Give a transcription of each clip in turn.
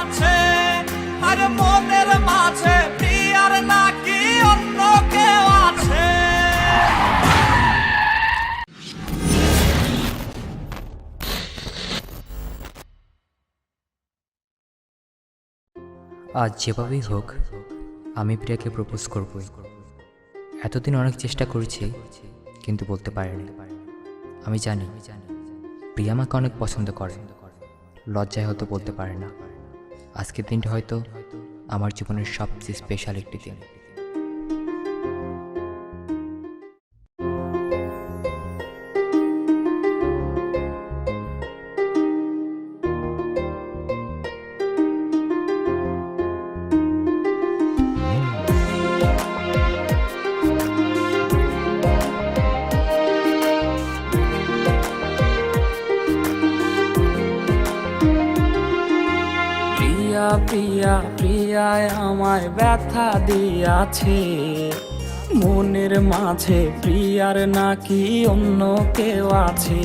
আছে, আর মনের মাঝে প্রিয়ার নাকি অন্য কেউ আছে। আজ যেভাবেই হোক আমি প্রিয়াকে প্রপোজ করবই। এতদিন অনেক চেষ্টা করেছি কিন্তু বলতে পারিনি। আমি জানি প্রিয়া আমাকে অনেক পছন্দ করে, লজ্জায় হয়তো বলতে পারে না। আজকের দিনটা হয়তো আমার জীবনের সবচেয়ে স্পেশাল একটি দিন। প্রিয়া প্রিয়া প্রিয়ায় আমায় ব্যথা দিয়াছে, মনের মাঝে প্রিয়ার নাকি অন্য কেউ আছে।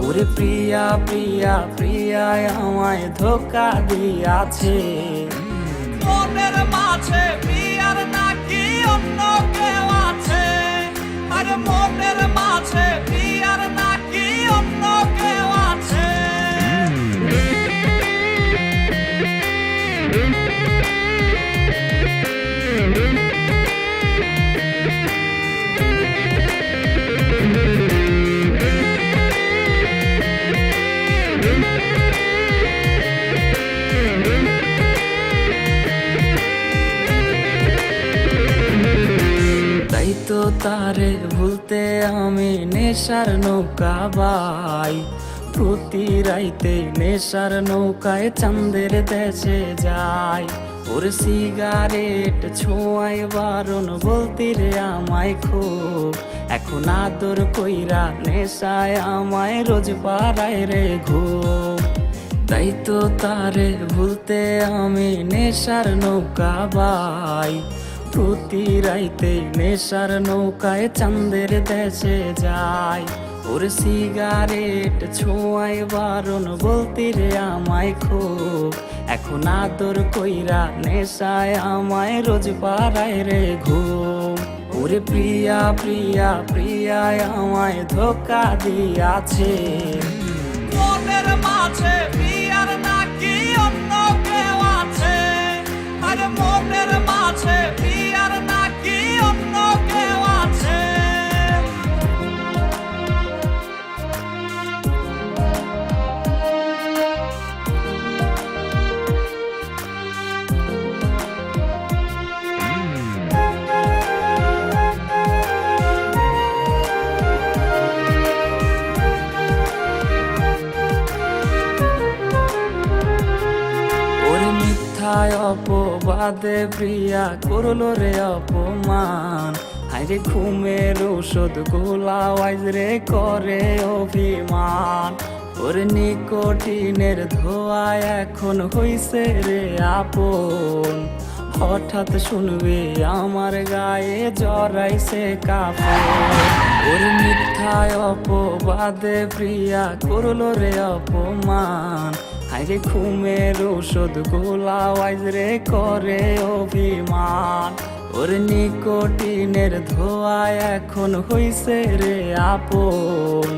ওরে প্রিয়া প্রিয়া প্রিয়ায় আমায় ধোকা দিয়াছে, মনের মাঝে প্রিয়ার নাকি অন্য কেউ আছে, আর মনের মাঝে প্রিয়ার নাকি অন্য কেউ আছে। তাই তো তারে ভুলতে আমি নেশার নৌকা বাই, প্রতি রাইতে নেশার নৌকায় চাঁদের দেশে যাই। ওর সিগারেট ছোঁয়াই বারণ বলতে রে আমায় খুব, এখন আদর কইরা নেশায় আমায় রোজ পাড়ায় রে ঘুম। তাই তো তারে ভুলতে আমি নেশার নৌকা বাই, প্রতি রাইতে নেশার নৌকায় চাঁদের দেশে যাই। ওর সিগারেট ছোঁয়াই বারণ বলতে রে আমায় খুব, এখন আদর কইরা নেশায় আমায় রোজ পাড়ায় রে ঘুম। ওরে প্রিয়া প্রিয়া প্রিয়ায় আমায় ধোকা দিয়াছে, মনের মাঝে প্রিয়ার নাকি অন্য কেউ আছে, আর মনের মাঝে প্রিয়ার নাকি অন্য কেউ আছে। অপবাদে প্রিয়া করলো রে অপমান, হাইরে ঘুমের ঔষধ গোলাওয়াইজ রে করে অভিমান। ওর নিকোটিনের ধোঁয়ায় এখন হইছে রে আপন, হঠাৎ শুনবে আমার গায়ে জড়াইছে কাপড়। ওর মিথ্যায় অপবাদে প্রিয়া করলো রে অপমান, হাইরে ঘুমের ঔষধ গোলাওয়াইজ রে করে অভিমান। ওর নিকোটিনের ধোঁয়ায় এখন হইছে রে আপন,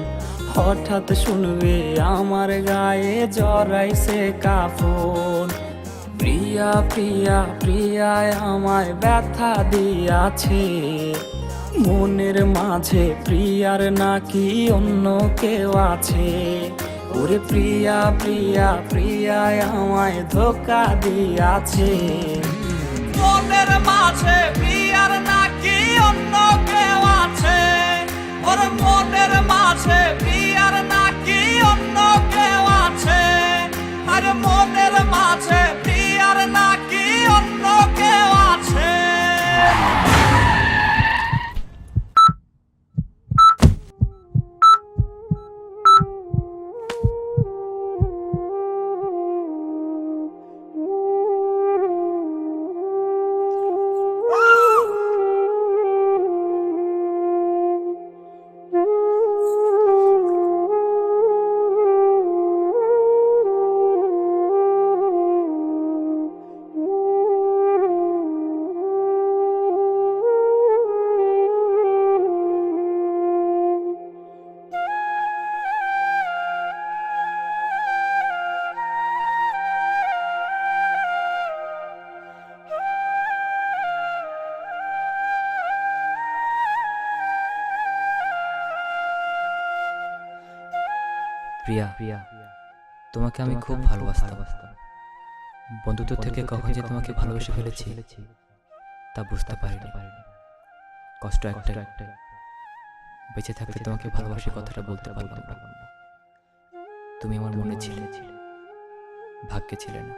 হঠাৎ শুনবে আমার গায়ে জড়াইছে কাপড়। প্রিয়া প্রিয়া প্রিয়ায় আমায় ব্যথা দিয়াছে, মনের মাঝে প্রিয়ার নাকি অন্য কেউ আছে। ওরে প্রিয়া প্রিয়া প্রিয়ায় আমায় ধোকা দিয়াছে, মনের মাঝে প্রিয়ার নাকি অন্য কেউ আছে, ওর মনের মাঝে প্রিয়ার নাকি অন্য কেউ আছে, আর মনের মাঝে প্রিয়ার নাকি অন্য কেউ আছে। প্রিয়া, তোমাকে আমি খুব ভালোবাসতাম। বন্ধুত্ব থেকে কখন যে তোমাকে ভালোবেসে ফেলেছি তা বুঝতে পারিনি। কষ্ট একটাই, বেঁচে থাকতে তোমাকে ভালোবাসি কথাটা বলতে পারলাম না। তুমি আমার মনে ছিলে, ভাগ্যে ছিলে না।